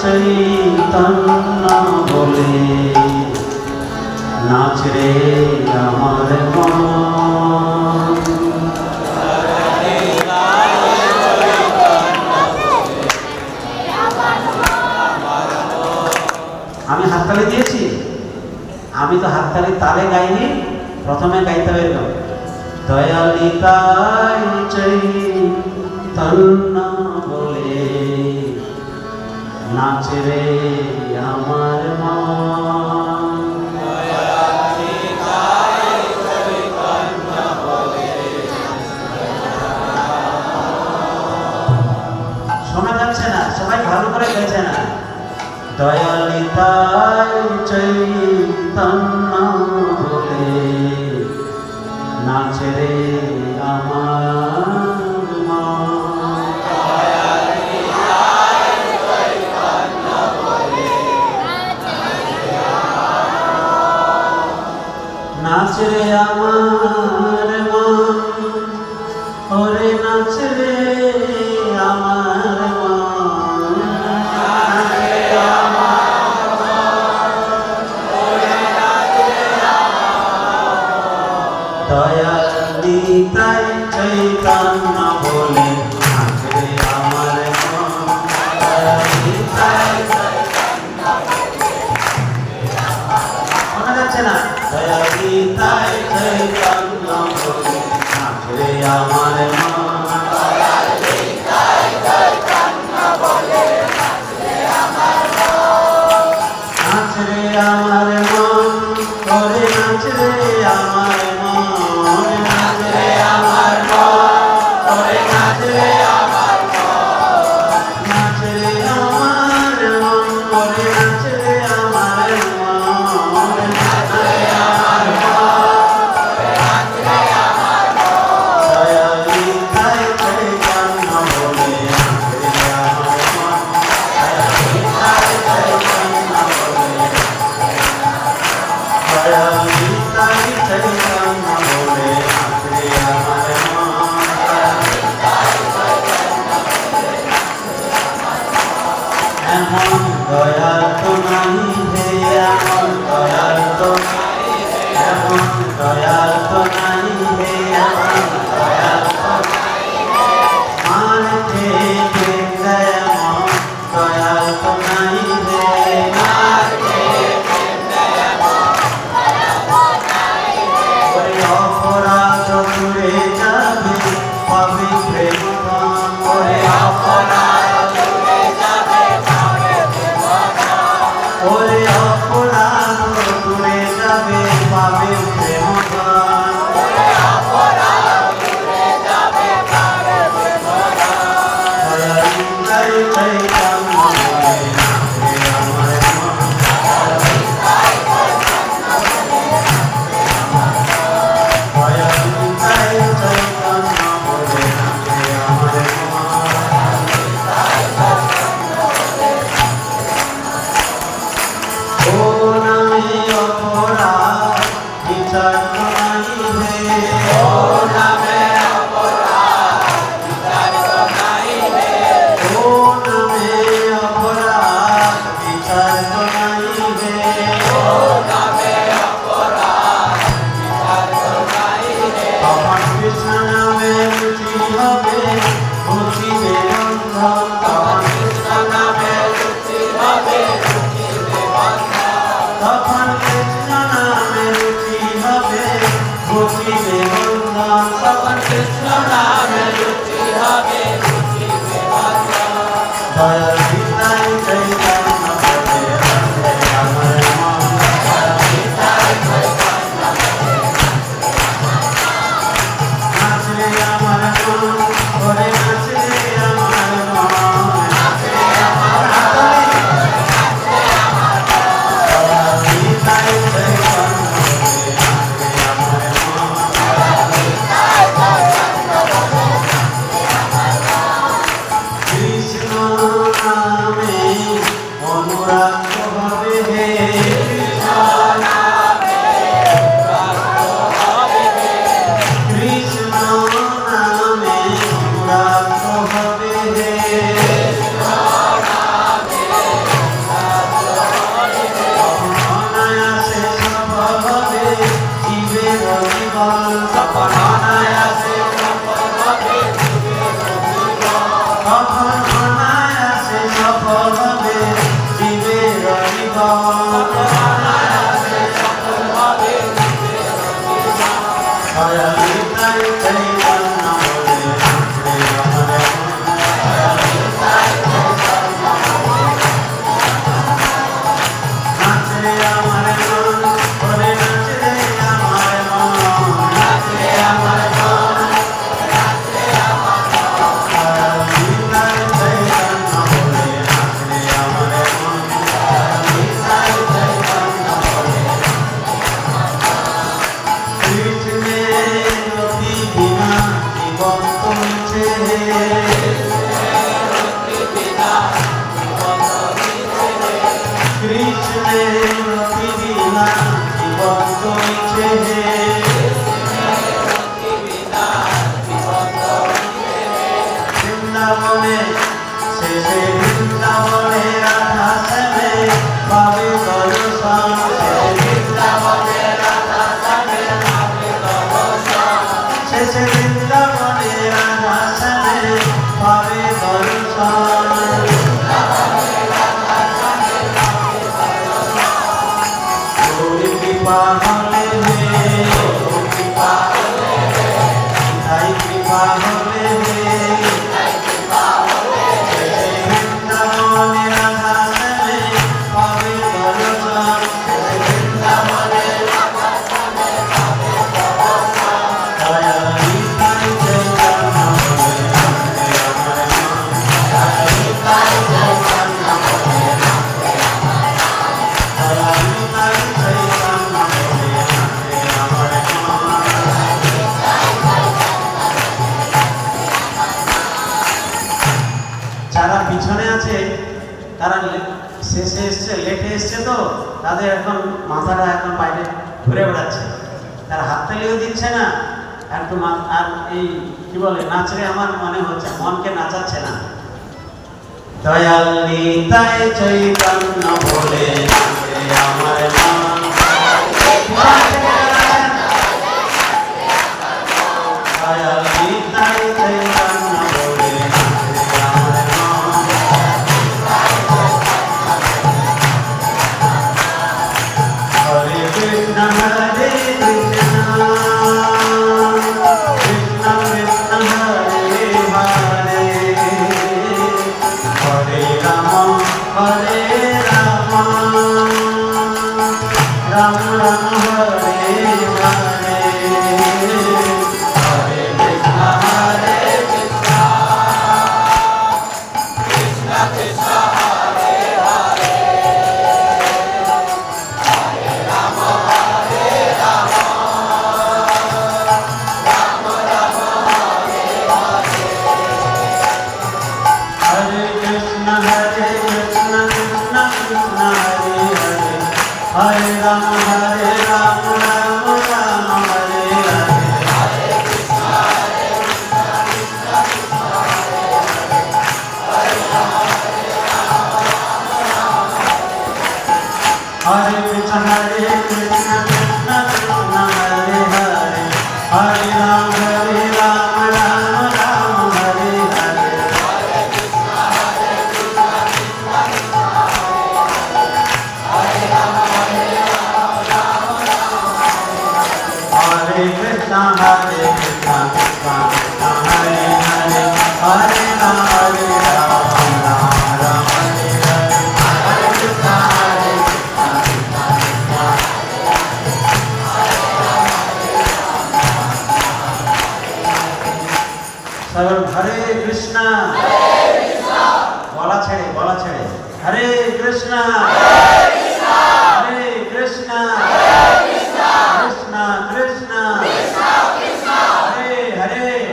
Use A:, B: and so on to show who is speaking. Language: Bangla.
A: চৈতন্য বলে নাচ রে আমার মন। আমি হাততালি দিয়েছি, আমি তো হাততালি তালে গাইনি, প্রথমে গাইতে হবে এরকম দয়ালিতাই চৈতন্য বলে নাচ রে আমার মন। শোনা যাচ্ছে না, সবাই ভালো করে গাইছে না। দয়ালিতাই চৈতন্য বলে নাচ রে আমার নাচ রে আমার মন, ওরে নাচ রে আমার মন। দয়ালিতাই চৈতন্য বলে নাচ রে আমার মন। দয়ালিতাই শোনা যাচ্ছে না। দয়ালিতাই চৈতন্য বলে নাচ রে আমার মন। দয়ালিতাই চৈতন্য বলে নাচ রে আমার মন। নাচ রে আমার মন, ওরে নাচ রে আমার মন। নাচ রে আমার মন, ওরে নাচ রে আমার মন। নাচ রে আমার মন, ওরে নাচ রে আমার মন। নাচ রে আমার মন, ওরে নাচ রে আমার মন। দয়ালিতাই চৈতন্য বলে নাচ রে আমার মন। দয়ালিতাই চৈতন্য বলে, দয়ালিতাই চৈতন্য বলে নাচ রে আমার মন। এমন দয়াল তো নাই হে, এমন দয়াল তো নাই, এমন দয়াল তো নাই হে, এমন দয়াল তো নাই। মানতে এমন দয়াল তো নাই হে, মানতে ওরে অপরাধ দূরে যাবে পাবে প্রেম ধন। ওরে অপরাধ দূরে যাবে পাবে প্রেম ধন। ওরে অপরাধ দূরে যাবে পাবে প্রেম ধন। ওরে অপরাধ দূরে যাবে পাবে প্রেম ধন। দয়ালিতাই চৈতন্য বলে নাচ রে আমার মন। দয়ালিতাই চৈতন্য বলে নাচ রে আমার মন। ও নামে অপরাধ বিচার তো নাই হে, ও নামে অপরাধ বিচার তো নাই হে। ও নামে অপরাধ বিচার তো নাই হে, ও নামে অপরাধ বিচার তো নাই হে। তখন কৃষ্ণ নামে রুচি হবে ঘুচিবে বন্ধন। তখন কৃষ্ণ নামে রুচি হবে ঘুচিবে বন্ধন। তখন কৃষ্ণ নামে রুচি হবে ঘুচিবে বন্ধন। তখন কৃষ্ণ নামে রুচি হবে ঘুচিবে বন্ধন। দয়ালিতাই চৈতন্য বলে নাচ রে আমার মন। দয়ালিতাই চৈতন্য বলে নাচ রে আমার মন, ওরে নাচ রে আমার মন। নাচ রে আমার মন, নাচ রে আমার মন। দয়ালিতাই চৈতন্য বলে নাচ রে আমার মন। দয়ালিতাই চৈতন্য বলে নাচ রে আমার মন। কৃষ্ণ নামে সফল হবে জীবের জীবন দয়াল নিতাই চৈতন্য বলে নাচে আমার মন বলে নাচে আমার মন নাচে আমার মন দয়াল নিতাই চৈতন্য বলে নাচে আমার মন দয়াল নিতাই চৈতন্য বলে কৃষ্ণের অতি বিনা জীবন চলছে কৃষ্ণের অতি বিনা জীবন চলছে বৃন্দাবনে শেষে বৃন্দাবনে রাধা শ্যামে পাবে দর্শন বৃন্দাবনে রাধা শ্যামে শেষে বৃন্দাবনে রাধা শ্যামে পাবে দর্শন তোর কৃপা হলে তাই কৃপা হলে বৃন্দাবনে রাধা শ্যামে পাবে দর্শন দয়াল নিতাই চৈতন্য বলে নাচে আমার মন দয়াল নিতাই চৈতন্য বলে নাচে দয়াল নিতাই চৈতন্য বলে নাচে আমার মন যারা পিছনে আছে তারা শেষে এসছে লেটে এসছে তো তাদের এখন মাথাটা এখন বাইরে ঘুরে বেড়াচ্ছে তারা হাততালিও দিচ্ছে না একটু আর এই কি বলে নাচরে আমার মনে হচ্ছে মনকে নাচাচ্ছে না দয়াল নিতাই চৈতন্য বলে নাচে আমার মন দয়াল নিতাই চৈতন্য বলে নাচে আমার মন হরে কৃষ্ণ হরে কৃষ্ণ কৃষ্ণ কৃষ্ণ হরে হরে হরে রাম রাম রাম হরে হরে হরে কৃষ্ণ হরে हरे कृष्ण कृष्ण कृष्ण हरे हरे हरे राम राम राम हरे हरे हरे कृष्ण हरे कृष्ण कृष्ण कृष्ण हरे हरे हरे राम राम राम हरे हरे हरे कृष्ण हरे कृष्ण कृष्ण कृष्ण हरे हरे हरे राम राम राम हरे हरे हरे कृष्ण हरे सब हरे कृष्ण बोला छेड़े हरे कृष्ण हरे कृष्ण कृष्ण कृष्ण